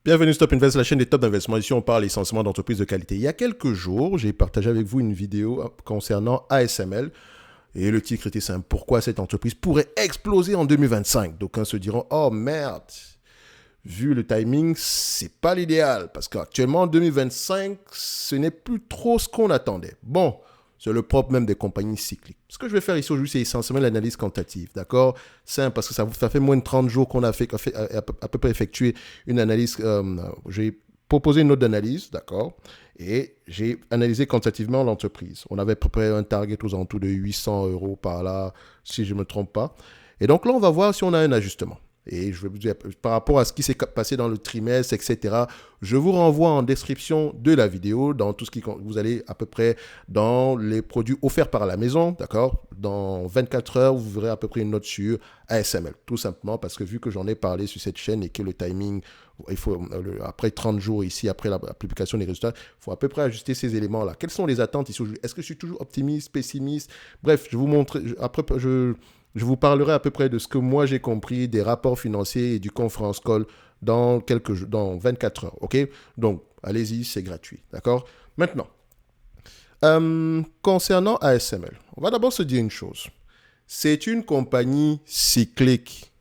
Bienvenue Stop Invest, la chaîne des top d'investissement. Ici, on parle essentiellement d'entreprises de qualité. Il y a quelques jours, j'ai partagé avec vous une vidéo concernant ASML. Et le titre était simple. Pourquoi cette entreprise pourrait exploser en 2025? D'aucuns se diront, oh merde, vu le timing, c'est pas l'idéal. Parce qu'actuellement, en 2025, ce n'est plus trop ce qu'on attendait. Bon, c'est le propre même des compagnies cycliques. Ce que je vais faire ici aujourd'hui, c'est essentiellement l'analyse quantitative, d'accord? Simple, parce que ça fait moins de 30 jours qu'on a à peu près effectué une analyse. J'ai proposé une note d'analyse, d'accord? Et j'ai analysé quantitativement l'entreprise. On avait à peu près un target aux alentours de 800 euros par là, si je ne me trompe pas. Et donc là, on va voir si on a un ajustement. Et je vais vous dire, par rapport à ce qui s'est passé dans le trimestre, etc., je vous renvoie en description de la vidéo, dans tout ce qui... Vous allez à peu près dans les produits offerts par la maison, d'accord? Dans 24 heures, vous verrez à peu près une note sur ASML. Tout simplement parce que vu que j'en ai parlé sur cette chaîne et que le timing, il faut, après 30 jours ici, après la publication des résultats, il faut à peu près ajuster ces éléments-là. Quelles sont les attentes ici? Est-ce que je suis toujours optimiste, pessimiste? Bref, je vous montre... Après, je vous parlerai à peu près de ce que moi j'ai compris des rapports financiers et du conference call dans 24 heures. OK? Donc, allez-y, c'est gratuit. D'accord? Maintenant, concernant ASML, on va d'abord se dire une chose. C'est une compagnie cyclique.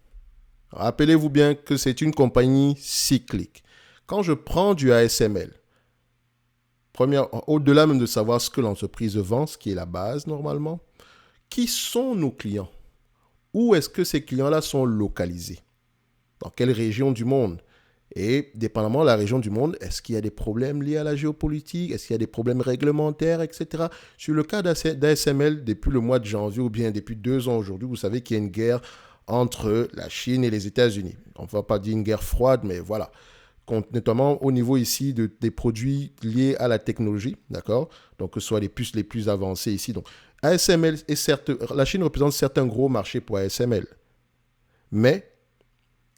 Rappelez-vous bien que c'est une compagnie cyclique. Quand je prends du ASML, au-delà même de savoir ce que l'entreprise vend, ce qui est la base normalement, qui sont nos clients? Où est-ce que ces clients-là sont localisés? Dans quelle région du monde? Et dépendamment de la région du monde, est-ce qu'il y a des problèmes liés à la géopolitique? Est-ce qu'il y a des problèmes réglementaires, etc.? Sur le cas d'ASML, depuis le mois de janvier ou bien depuis 2 ans aujourd'hui, vous savez qu'il y a une guerre entre la Chine et les États-Unis. On ne va pas dire une guerre froide, mais voilà. Notamment au niveau ici des produits liés à la technologie, d'accord? Donc, que ce soit les puces les plus avancées ici. Donc, ASML est certes, la Chine représente certains gros marchés pour ASML, mais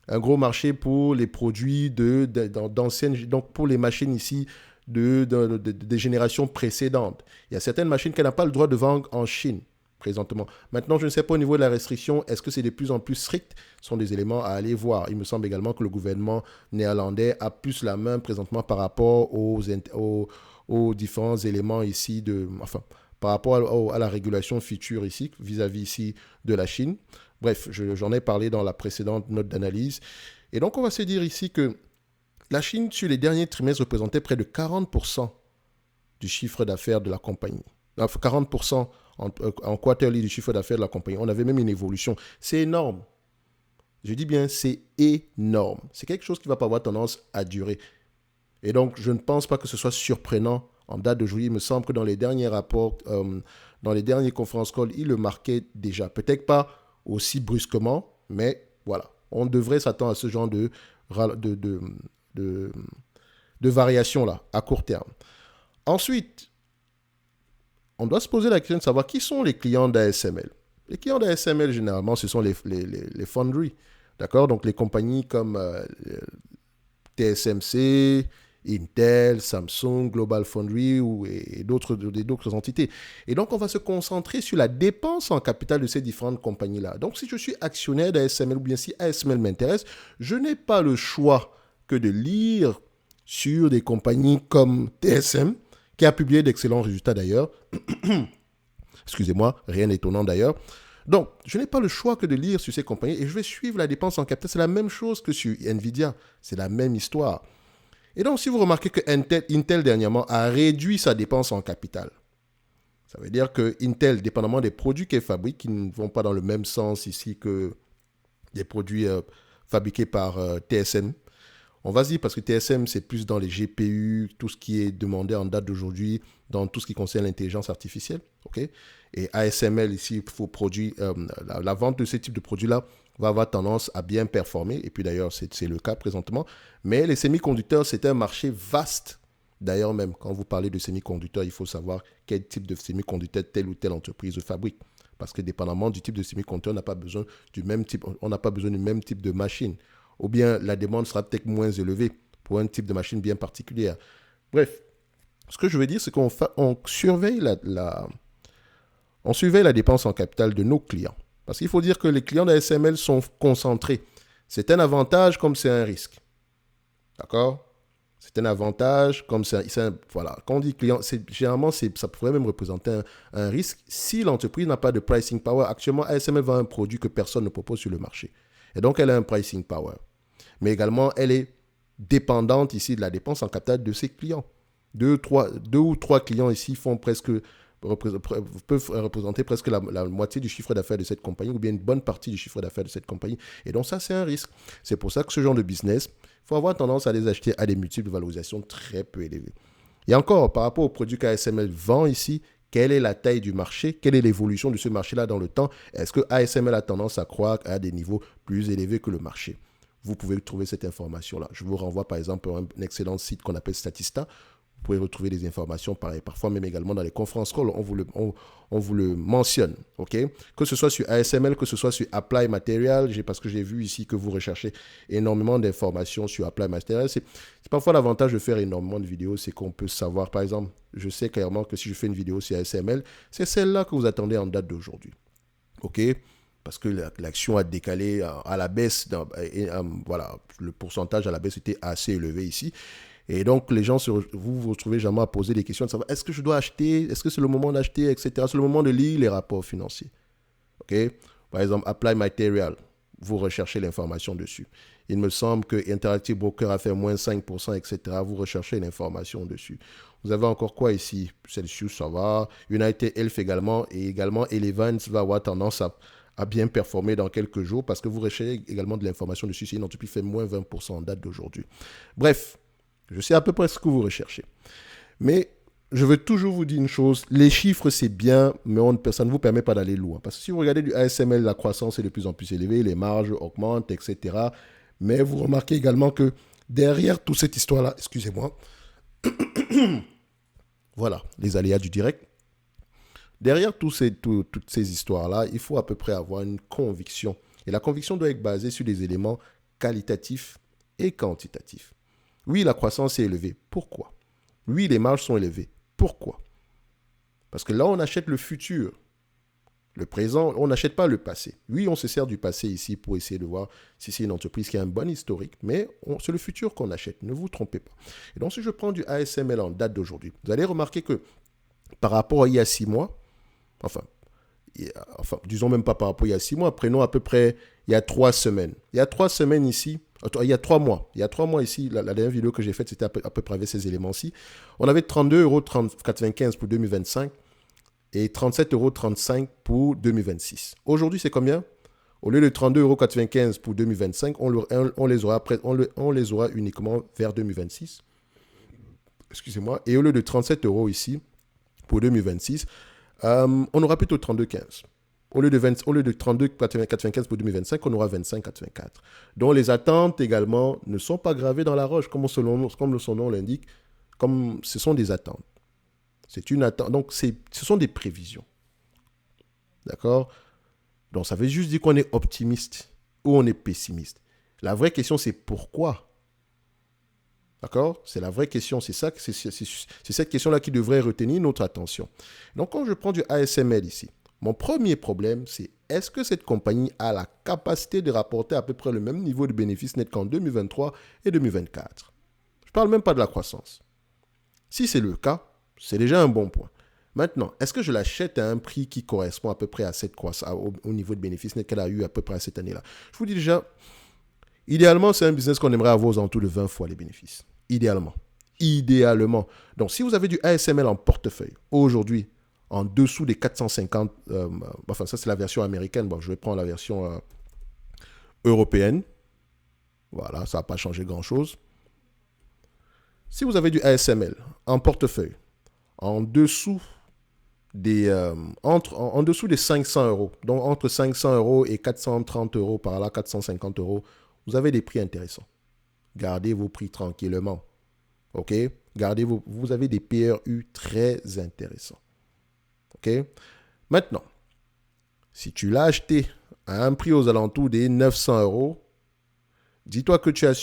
un gros marché pour les produits d'anciennes, donc pour les machines ici des générations précédentes. Il y a certaines machines qu'elle n'a pas le droit de vendre en Chine présentement. Maintenant, je ne sais pas au niveau de la restriction, est-ce que c'est de plus en plus strict? Ce sont des éléments à aller voir. Il me semble également que le gouvernement néerlandais a plus la main présentement par rapport aux différents éléments ici par rapport à la régulation future ici, vis-à-vis ici de la Chine. Bref, j'en ai parlé dans la précédente note d'analyse. Et donc, on va se dire ici que la Chine, sur les derniers trimestres, représentait près de 40% du chiffre d'affaires de la compagnie. Enfin, 40% en quarterly du chiffre d'affaires de la compagnie. On avait même une évolution. C'est énorme. Je dis bien, c'est énorme. C'est quelque chose qui ne va pas avoir tendance à durer. Et donc, je ne pense pas que ce soit surprenant en date d'aujourd'hui. Il me semble que dans les derniers rapports, dans les derniers conférences call, il le marquait déjà. Peut-être pas aussi brusquement, mais voilà. On devrait s'attendre à ce genre de variation-là, à court terme. Ensuite, on doit se poser la question de savoir qui sont les clients d'ASML. Les clients d'ASML, généralement, ce sont les foundries. D'accord? Donc, les compagnies comme TSMC, Intel, Samsung, Global Foundry et d'autres entités. Et donc, on va se concentrer sur la dépense en capital de ces différentes compagnies-là. Donc, si je suis actionnaire d'ASML ou bien si ASML m'intéresse, je n'ai pas le choix que de lire sur des compagnies comme TSM, qui a publié d'excellents résultats d'ailleurs. Excusez-moi, rien d'étonnant d'ailleurs. Donc, je n'ai pas le choix que de lire sur ces compagnies et je vais suivre la dépense en capital. C'est la même chose que sur Nvidia. C'est la même histoire. Et donc, si vous remarquez que Intel dernièrement a réduit sa dépense en capital, ça veut dire que Intel, dépendamment des produits qu'elle fabrique, qui ne vont pas dans le même sens ici que des produits fabriqués par TSM, on va se dire parce que TSM, c'est plus dans les GPU, tout ce qui est demandé en date d'aujourd'hui, dans tout ce qui concerne l'intelligence artificielle. Okay? Et ASML, ici, faut produire, la vente de ce type de produits-là va avoir tendance à bien performer. Et puis d'ailleurs, c'est le cas présentement. Mais les semi-conducteurs, c'est un marché vaste. D'ailleurs, même quand vous parlez de semi-conducteurs, il faut savoir quel type de semi-conducteur telle ou telle entreprise fabrique. Parce que dépendamment du type de semi-conducteur, on n'a pas besoin du même type de machine. Ou bien la demande sera peut-être moins élevée pour un type de machine bien particulière. Bref, ce que je veux dire, c'est qu'on surveille on surveille la dépense en capital de nos clients. Parce qu'il faut dire que les clients d'ASML sont concentrés. C'est un avantage comme c'est un risque. D'accord? C'est un avantage, comme voilà. Quand on dit client, généralement, ça pourrait même représenter un risque si l'entreprise n'a pas de pricing power. Actuellement, ASML vend un produit que personne ne propose sur le marché. Et donc, elle a un pricing power. Mais également, elle est dépendante ici de la dépense en capital de ses clients. Deux ou trois clients ici peuvent représenter presque la moitié du chiffre d'affaires de cette compagnie ou bien une bonne partie du chiffre d'affaires de cette compagnie. Et donc ça, c'est un risque. C'est pour ça que ce genre de business, il faut avoir tendance à les acheter à des multiples de valorisation très peu élevés. Et encore, par rapport aux produits qu'ASML vend ici, quelle est la taille du marché? Quelle est l'évolution de ce marché-là dans le temps? Est-ce que ASML a tendance à croître à des niveaux plus élevés que le marché? Vous pouvez trouver cette information-là. Je vous renvoie par exemple à un excellent site qu'on appelle Statista. Vous pouvez retrouver des informations pareilles. Parfois même également dans les conférences calls, on vous le mentionne. Okay? Que ce soit sur ASML, que ce soit sur Apply Material, parce que j'ai vu ici que vous recherchez énormément d'informations sur Apply Material. C'est parfois l'avantage de faire énormément de vidéos, c'est qu'on peut savoir, par exemple, je sais clairement que si je fais une vidéo sur ASML, c'est celle-là que vous attendez en date d'aujourd'hui. OK? Parce que l'action a décalé à la baisse. Voilà, le pourcentage à la baisse était assez élevé ici. Et donc, les gens, vous retrouvez jamais à poser des questions de savoir est-ce que je dois acheter, est-ce que c'est le moment d'acheter, etc. C'est le moment de lire les rapports financiers. OK? Par exemple, Apply Material, vous recherchez l'information dessus. Il me semble que Interactive Broker a fait moins 5%, etc. Vous recherchez l'information dessus. Vous avez encore quoi ici? Celsius, ça va. United Health également. Et également, Elevance va avoir tendance à bien performer dans quelques jours parce que vous recherchez également de l'information dessus. C'est une entreprise qui fait moins 20% en date d'aujourd'hui. Bref, je sais à peu près ce que vous recherchez. Mais je veux toujours vous dire une chose, les chiffres c'est bien, mais ça ne vous permet pas d'aller loin. Parce que si vous regardez du ASML, la croissance est de plus en plus élevée, les marges augmentent, etc. Mais vous remarquez également que derrière toute cette histoire-là, excusez-moi, voilà, les aléas du direct, derrière toutes ces histoires-là, il faut à peu près avoir une conviction. Et la conviction doit être basée sur des éléments qualitatifs et quantitatifs. Oui, la croissance est élevée. Pourquoi? Oui, les marges sont élevées. Pourquoi? Parce que là, on achète le futur. Le présent, on n'achète pas le passé. Oui, on se sert du passé ici pour essayer de voir si c'est une entreprise qui a un bon historique, mais c'est le futur qu'on achète. Ne vous trompez pas. Et donc, si je prends du ASML en date d'aujourd'hui, vous allez remarquer que par rapport à il y a 6 mois, enfin, disons même pas par rapport à il y a 6 mois, prenons à peu près il y a 3 semaines. Il y a 3 semaines ici, il y a 3 mois. Il y a 3 mois ici, la dernière vidéo que j'ai faite, c'était à peu près avec ces éléments-ci. On avait 32,95 € pour 2025 et 37,35 € pour 2026. Aujourd'hui, c'est combien? Au lieu de 32,95 € pour 2025, on les aura uniquement vers 2026. Excusez-moi. Et au lieu de 37 € ici pour 2026, on aura plutôt 32,15. Au lieu de 32,95 pour 2025, on aura 25,84. Donc les attentes également ne sont pas gravées dans la roche, comme son nom l'indique, comme ce sont des attentes. C'est une attente. Donc ce sont des prévisions. D'accord? Donc ça veut juste dire qu'on est optimiste ou on est pessimiste. La vraie question, c'est pourquoi? D'accord? C'est la vraie question. C'est cette question-là qui devrait retenir notre attention. Donc, quand je prends du ASML ici, mon premier problème, c'est est-ce que cette compagnie a la capacité de rapporter à peu près le même niveau de bénéfice net qu'en 2023 et 2024? Je ne parle même pas de la croissance. Si c'est le cas, c'est déjà un bon point. Maintenant, est-ce que je l'achète à un prix qui correspond à peu près à cette croissance, au niveau de bénéfice net qu'elle a eu à peu près cette année-là? Je vous dis déjà, idéalement, c'est un business qu'on aimerait avoir aux alentours de 20 fois les bénéfices. Idéalement. Donc, si vous avez du ASML en portefeuille, aujourd'hui, en dessous des 450, ça c'est la version américaine, je vais prendre la version européenne. Voilà, ça n'a pas changé grand-chose. Si vous avez du ASML en portefeuille, en dessous des 500 €, donc entre 500 € et 430 € par là, 450 €, vous avez des prix intéressants. Gardez vos prix tranquillement. OK? Vous avez des PRU très intéressants. OK? Maintenant, si tu l'as acheté à un prix aux alentours des 900 €, dis-toi que tu as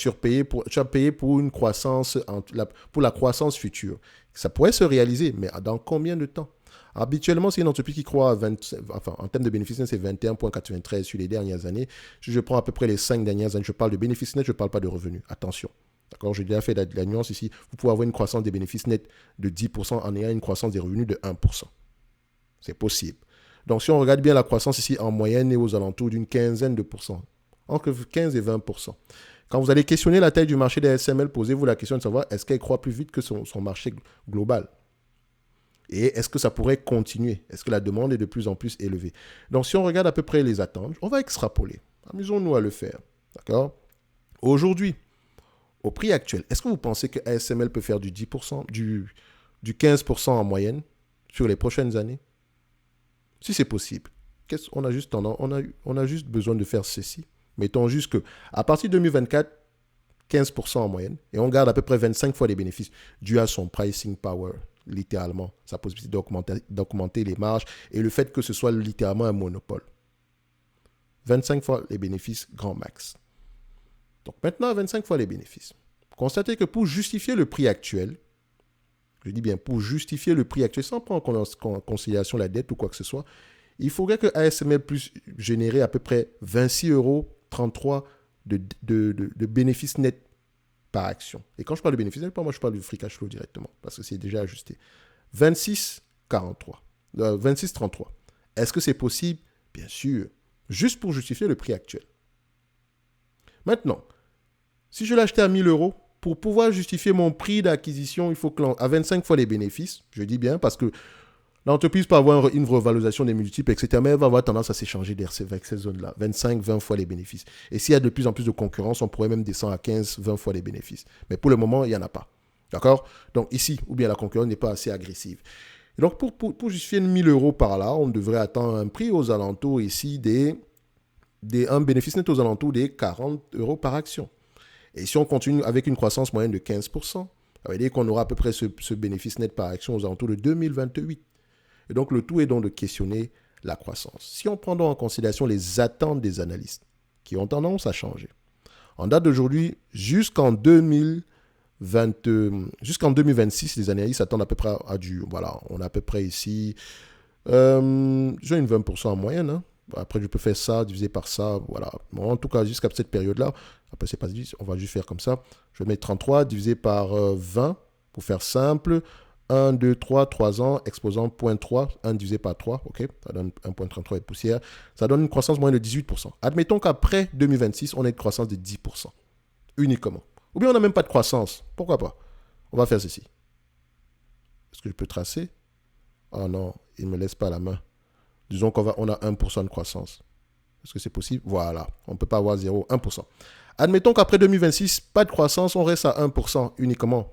payé pour une croissance, pour la croissance future. Ça pourrait se réaliser, mais dans combien de temps? Habituellement, c'est une entreprise qui croît en termes de bénéfices net, c'est 21,93 sur les dernières années. Si je prends à peu près les 5 dernières années, je parle de bénéfices net, je ne parle pas de revenus. Attention. D'accord, j'ai déjà fait la nuance ici. Vous pouvez avoir une croissance des bénéfices nets de 10% en ayant une croissance des revenus de 1%. C'est possible. Donc, si on regarde bien la croissance ici, en moyenne est aux alentours d'une quinzaine de pourcents, entre 15 et 20%. Quand vous allez questionner la taille du marché des SML, posez-vous la question de savoir est-ce qu'elle croît plus vite que son marché global? Et est-ce que ça pourrait continuer? Est-ce que la demande est de plus en plus élevée? Donc, si on regarde à peu près les attentes, on va extrapoler. Amusons-nous à le faire. D'accord? Aujourd'hui, au prix actuel, est-ce que vous pensez que ASML peut faire du 10%, du 15% en moyenne sur les prochaines années? Si c'est possible, on a juste besoin de faire ceci. Mettons juste que à partir de 2024, 15% en moyenne, et on garde à peu près 25 fois les bénéfices dû à son pricing power, littéralement, sa possibilité d'augmenter les marges et le fait que ce soit littéralement un monopole. 25 fois les bénéfices grand max. Donc maintenant, 25 fois les bénéfices. Constatez que pour justifier le prix actuel, je dis bien pour justifier le prix actuel, sans prendre en considération la dette ou quoi que ce soit, il faudrait que ASML puisse générer à peu près 26,33 € de bénéfices nets par action. Et quand je parle de bénéfices nets, moi je parle du free cash flow directement, parce que c'est déjà ajusté. 26,33. Est-ce que c'est possible? Bien sûr. Juste pour justifier le prix actuel. Maintenant, si je l'achetais à 1 000 €, pour pouvoir justifier mon prix d'acquisition, il faut que à 25 fois les bénéfices, je dis bien, parce que l'entreprise peut avoir une revalorisation des multiples, etc., mais elle va avoir tendance à s'échanger avec ces zones-là. 25, 20 fois les bénéfices. Et s'il y a de plus en plus de concurrence, on pourrait même descendre à 15, 20 fois les bénéfices. Mais pour le moment, il n'y en a pas. D'accord? Donc ici, ou bien la concurrence n'est pas assez agressive. Et donc pour justifier 1 000 € par là, on devrait attendre un prix aux alentours ici un bénéfice net aux alentours des 40 € par action. Et si on continue avec une croissance moyenne de 15%, ça veut dire qu'on aura à peu près ce bénéfice net par action aux alentours de 2028. Et donc, le tout est donc de questionner la croissance. Si on prend donc en considération les attentes des analystes, qui ont tendance à changer, en date d'aujourd'hui, jusqu'en 2026, les analystes attendent à peu près voilà, on a à peu près ici, j'ai une 20% en moyenne, hein. Après, je peux faire ça, divisé par ça, voilà. Bon, en tout cas, jusqu'à cette période-là, après, c'est pas 10, on va juste faire comme ça. Je vais mettre 33 divisé par 20, pour faire simple. 1, 2, 3 ans, exposant 0,3, 1 divisé par 3, ok, ça donne 1,33 et poussière. Ça donne une croissance moyenne de 18%. Admettons qu'après 2026, on ait une croissance de 10%, uniquement. Ou bien on n'a même pas de croissance, pourquoi pas? On va faire ceci. Est-ce que je peux tracer? Oh non, il ne me laisse pas la main. Disons qu'on a 1% de croissance. Est-ce que c'est possible? Voilà, on ne peut pas avoir 0, 1%. Admettons qu'après 2026, pas de croissance, on reste à 1% uniquement.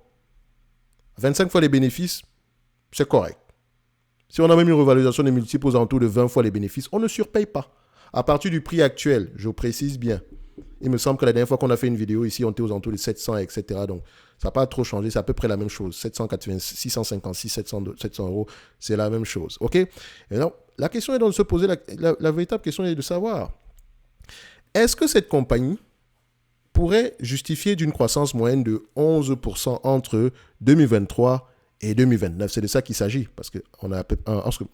25 fois les bénéfices, c'est correct. Si on a même une revalorisation des multiples aux alentours de 20 fois les bénéfices, on ne surpaye pas. À partir du prix actuel, je précise bien. Il me semble que la dernière fois qu'on a fait une vidéo ici, on était aux alentours de 700, etc. Donc, ça n'a pas trop changé. C'est à peu près la même chose. 786, 656, 700 €, c'est la même chose. OK? Et donc, la question est donc de se poser, la véritable question est de savoir, est-ce que cette compagnie pourrait justifier d'une croissance moyenne de 11% entre 2023 et 2029. C'est de ça qu'il s'agit, parce qu'on a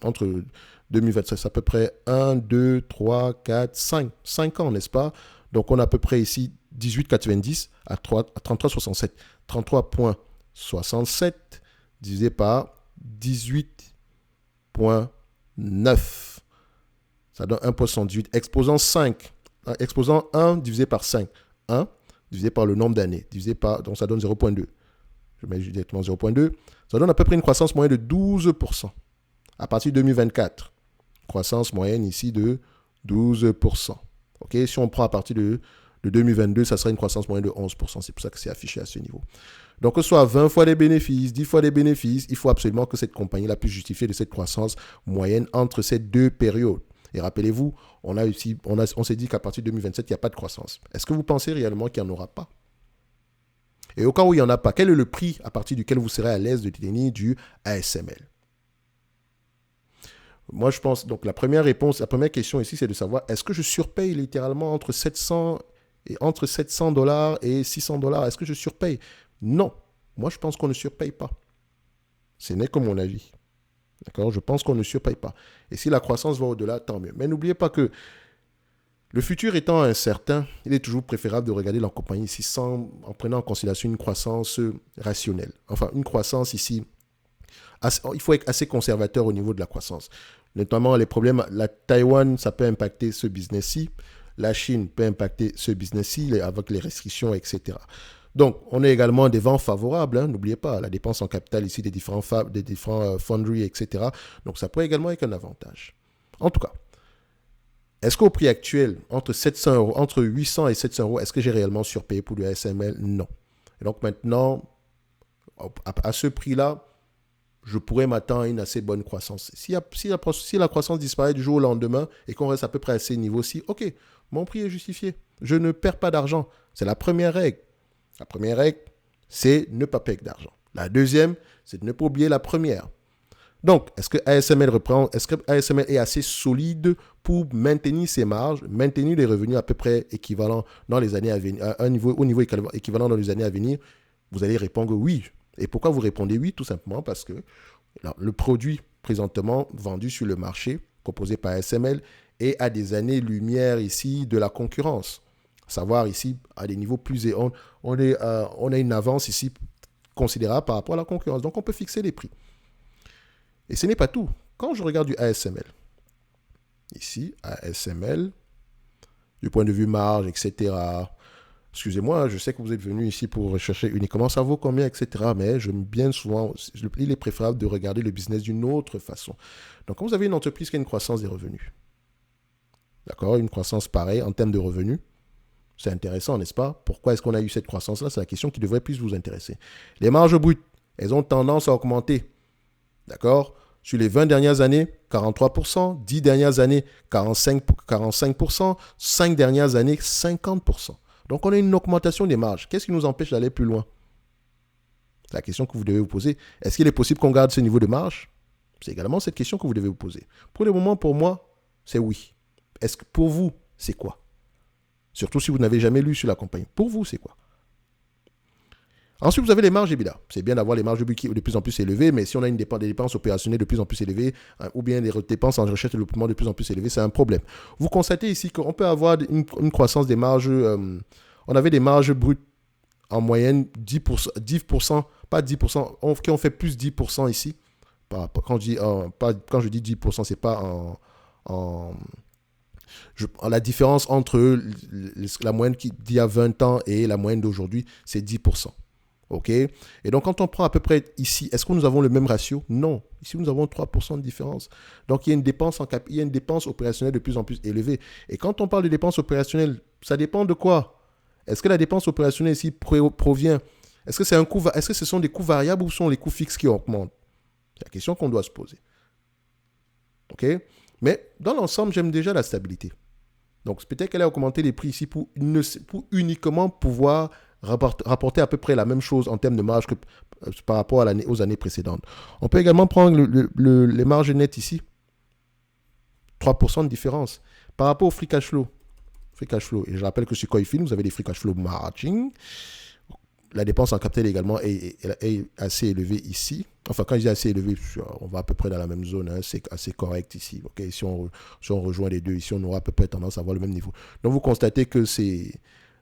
entre 2027, c'est à peu près 1, 2, 3, 4, 5 ans, n'est-ce pas? Donc on a à peu près ici 18,90 à 33,67. 33,67 divisé par 18,9. Ça donne 1,78. Exposant 5. Exposant 1 divisé par 5. 1 divisé par le nombre d'années, donc ça donne 0,2. Je mets directement 0,2. Ça donne à peu près une croissance moyenne de 12%. À partir de 2024, croissance moyenne ici de 12%. Okay? Si on prend à partir de 2022, ça sera une croissance moyenne de 11%. C'est pour ça que c'est affiché à ce niveau. Donc, que ce soit 20 fois les bénéfices, 10 fois les bénéfices, il faut absolument que cette compagnie puisse justifier de cette croissance moyenne entre ces deux périodes. Et rappelez-vous, on s'est dit qu'à partir de 2027, il n'y a pas de croissance. Est-ce que vous pensez réellement qu'il n'y en aura pas? Et au cas où il n'y en a pas, quel est le prix à partir duquel vous serez à l'aise de détenir du ASML? Moi, je pense, donc la première question ici, c'est de savoir, est-ce que je surpaye littéralement entre 700 $ et 600 $? Est-ce que je surpaye? Non. Moi, je pense qu'on ne surpaye pas. Ce n'est que mon avis. D'accord? Je pense qu'on ne surpaye pas. Et si la croissance va au-delà, tant mieux. Mais n'oubliez pas que Le futur étant incertain, il est toujours préférable de regarder la compagnie ici en prenant en considération une croissance rationnelle. Enfin, une croissance ici, il faut être assez conservateur au niveau de la croissance. Notamment les problèmes, la Taïwan, ça peut impacter ce business-ci. La Chine peut impacter ce business-ci avec les restrictions, etc. Donc, on a également des vents favorables. N'oubliez pas, la dépense en capital ici des différents fonderies, etc. Donc, ça pourrait également être un avantage. En tout cas, est-ce qu'au prix actuel, entre 700 euros, entre 800 et 700 euros, est-ce que j'ai réellement surpayé pour le ASML? Non. Et donc maintenant, à ce prix-là, je pourrais m'attendre à une assez bonne croissance. Si la croissance disparaît du jour au lendemain et qu'on reste à peu près à ces niveaux-ci, ok, mon prix est justifié. Je ne perds pas d'argent. C'est la première règle. La première règle, c'est ne pas perdre d'argent. La deuxième, c'est de ne pas oublier la première. Donc, est-ce que ASML est assez solide pour maintenir ses marges, maintenir les revenus à peu près équivalents dans les années à venir, au niveau équivalent dans les années à venir? Vous allez répondre oui. Et pourquoi vous répondez oui? Tout simplement parce que le produit présentement vendu sur le marché, proposé par ASML, est à des années-lumière ici de la concurrence. À savoir ici, à des niveaux plus élevés, on a une avance ici considérable par rapport à la concurrence. Donc, on peut fixer les prix. Et ce n'est pas tout. Quand je regarde du ASML, ici, ASML, du point de vue marge, etc. Excusez-moi, je sais que vous êtes venu ici pour rechercher uniquement ça vaut combien, etc. Mais bien souvent, il est préférable de regarder le business d'une autre façon. Donc, quand vous avez une entreprise qui a une croissance des revenus, d'accord, une croissance pareille en termes de revenus, c'est intéressant, n'est-ce pas? Pourquoi est-ce qu'on a eu cette croissance-là? C'est la question qui devrait plus vous intéresser. Les marges brutes, elles ont tendance à augmenter. D'accord? Sur les 20 dernières années, 43%, 10 dernières années, 45%, 5 dernières années, 50%. Donc, on a une augmentation des marges. Qu'est-ce qui nous empêche d'aller plus loin? C'est la question que vous devez vous poser. Est-ce qu'il est possible qu'on garde ce niveau de marge? C'est également cette question que vous devez vous poser. Pour le moment, pour moi, c'est oui. Est-ce que pour vous, c'est quoi? Surtout si vous n'avez jamais lu sur la compagnie. Pour vous, c'est quoi? Ensuite, vous avez les marges EBITDA. C'est bien d'avoir les marges EBITDA de plus en plus élevées, mais si on a des dépenses opérationnelles de plus en plus élevées, ou bien des dépenses en recherche et développement de plus en plus élevées, c'est un problème. Vous constatez ici qu'on peut avoir une croissance des marges. On avait des marges brutes en moyenne 10%, pas 10%, qui ont fait plus 10% ici. Quand je dis 10%, c'est pas la différence entre la moyenne d'il y a 20 ans et la moyenne d'aujourd'hui, c'est 10%. OK? Et donc, quand on prend à peu près ici, est-ce que nous avons le même ratio? Non. Ici, nous avons 3% de différence. Donc, il y a une dépense opérationnelle de plus en plus élevée. Et quand on parle de dépenses opérationnelles, ça dépend de quoi? Est-ce que la dépense opérationnelle ici provient? Est-ce que ce sont des coûts variables ou sont les coûts fixes qui augmentent? C'est la question qu'on doit se poser. OK? Mais dans l'ensemble, j'aime déjà la stabilité. Donc, peut-être qu'elle a augmenté les prix ici pour uniquement pouvoir rapporter à peu près la même chose en termes de marge que par rapport aux années précédentes. On peut également prendre les marges nettes ici. 3% de différence. Par rapport au free cash flow. Et je rappelle que sur Coifin, vous avez des free cash flow margin. La dépense en capital également est assez élevée ici. Enfin, quand je dis assez élevé, on va à peu près dans la même zone. C'est assez correct ici. Okay? Si on rejoint les deux ici, on aura à peu près tendance à avoir le même niveau. Donc, vous constatez que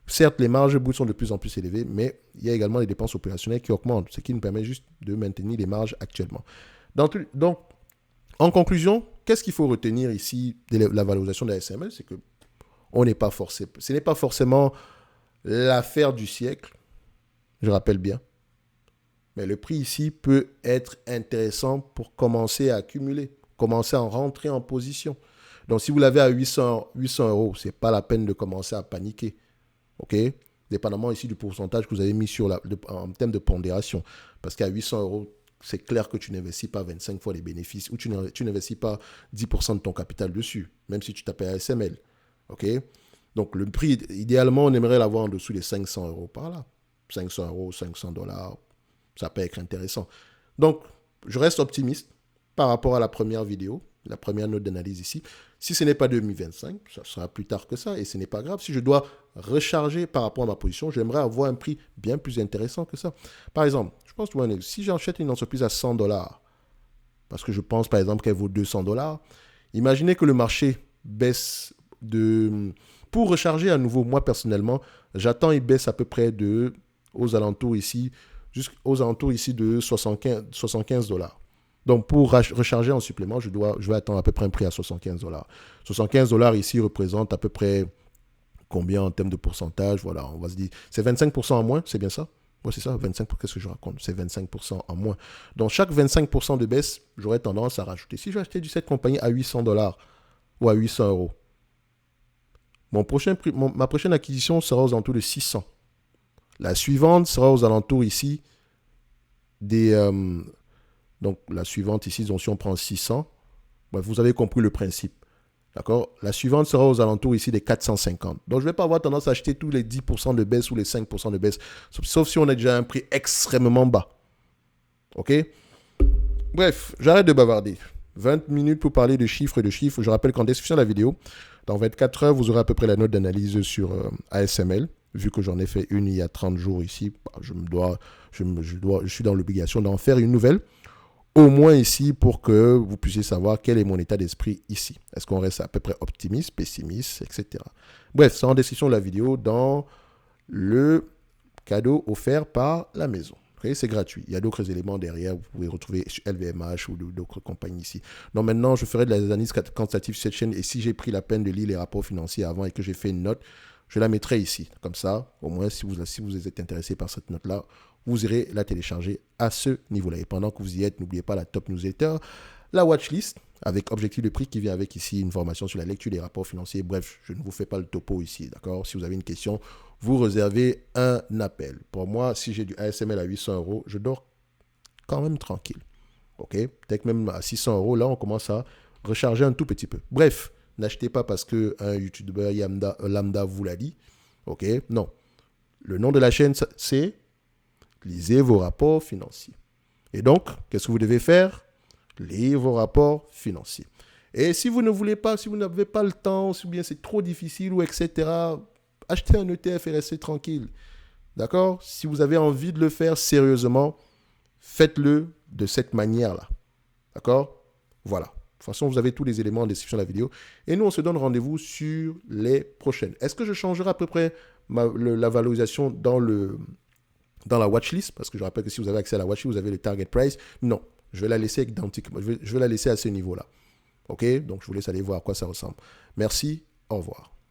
certes, les marges brutes sont de plus en plus élevées, mais il y a également les dépenses opérationnelles qui augmentent, ce qui nous permet juste de maintenir les marges actuellement. Donc, en conclusion, qu'est-ce qu'il faut retenir ici de la valorisation de la ASML? C'est que ce n'est pas forcément l'affaire du siècle, je rappelle bien. Mais le prix ici peut être intéressant pour commencer à accumuler, commencer à rentrer en position. Donc, si vous l'avez à 800 euros, ce n'est pas la peine de commencer à paniquer. OK? Dépendamment ici du pourcentage que vous avez mis en termes de pondération. Parce qu'à 800 euros, c'est clair que tu n'investis pas 25 fois les bénéfices ou tu n'investis pas 10% de ton capital dessus, même si tu t'appelles ASML. OK? Donc, le prix, idéalement, on aimerait l'avoir en dessous des 500 euros par là. 500 euros, 500 $, ça peut être intéressant. Donc, je reste optimiste par rapport à la première vidéo, la première note d'analyse ici. Si ce n'est pas 2025, ça sera plus tard que ça et ce n'est pas grave. Si je dois recharger par rapport à ma position, j'aimerais avoir un prix bien plus intéressant que ça. Par exemple, je pense que si j'achète une entreprise à 100 $, parce que je pense par exemple qu'elle vaut 200 $, imaginez que le marché baisse Pour recharger à nouveau, moi personnellement, j'attends il baisse à peu près aux alentours ici, jusqu'aux alentours ici de 75 dollars. Donc pour recharger en supplément, je vais attendre à peu près un prix à 75 dollars. 75 dollars ici représente à peu près combien en termes de pourcentage? Voilà, on va se dire, c'est 25% en moins, c'est bien ça? Oui, c'est ça, 25%, qu'est-ce que je raconte? C'est 25% en moins. Donc chaque 25% de baisse, j'aurais tendance à rajouter. Si je vais acheter du cette compagnie à 800 dollars ou à 800 euros, ma prochaine acquisition sera aux alentours de 600. La suivante sera aux alentours ici des... donc la suivante ici, donc si on prend 600, bref, vous avez compris le principe. D'accord? La suivante sera aux alentours ici des 450. Donc je ne vais pas avoir tendance à acheter tous les 10% de baisse ou les 5% de baisse, sauf si on a déjà un prix extrêmement bas. OK? Bref, j'arrête de bavarder. 20 minutes pour parler de chiffres et de chiffres. Je rappelle qu'en description de la vidéo, dans 24 heures, vous aurez à peu près la note d'analyse sur ASML. Vu que j'en ai fait une il y a 30 jours ici, je suis dans l'obligation d'en faire une nouvelle. Au moins ici pour que vous puissiez savoir quel est mon état d'esprit ici. Est-ce qu'on reste à peu près optimiste, pessimiste, etc. Bref, c'est en description de la vidéo dans le cadeau offert par la maison. Okay, c'est gratuit. Il y a d'autres éléments derrière. Vous pouvez retrouver LVMH ou d'autres compagnies ici. Donc maintenant, je ferai de l'analyse quantitative sur cette chaîne. Et si j'ai pris la peine de lire les rapports financiers avant et que j'ai fait une note, je la mettrai ici. Comme ça, au moins, si vous êtes intéressé par cette note-là, vous irez la télécharger à ce niveau-là. Et pendant que vous y êtes, n'oubliez pas la top newsletter, la watchlist, avec objectif de prix qui vient avec ici une formation sur la lecture des rapports financiers. Bref, je ne vous fais pas le topo ici, d'accord? Si vous avez une question, vous réservez un appel. Pour moi, si j'ai du ASML à 800 euros, je dors quand même tranquille. OK? Peut-être même à 600 euros, là, on commence à recharger un tout petit peu. Bref, n'achetez pas parce qu'un YouTuber lambda vous l'a dit. OK? Non. Le nom de la chaîne, c'est lisez vos rapports financiers. Et donc, qu'est-ce que vous devez faire? Lire vos rapports financiers. Et si vous ne voulez pas, si vous n'avez pas le temps, si bien c'est trop difficile ou etc., achetez un ETF et restez tranquille. D'accord? Si vous avez envie de le faire sérieusement, faites-le de cette manière-là. D'accord? Voilà. De toute façon, vous avez tous les éléments en description de la vidéo. Et nous, on se donne rendez-vous sur les prochaines. Est-ce que je changerai à peu près la valorisation dans la watchlist? Parce que je rappelle que si vous avez accès à la watchlist, vous avez le target price. Non. Je vais la laisser identiquement. Je vais la laisser à ce niveau-là. OK? Donc, je vous laisse aller voir à quoi ça ressemble. Merci. Au revoir.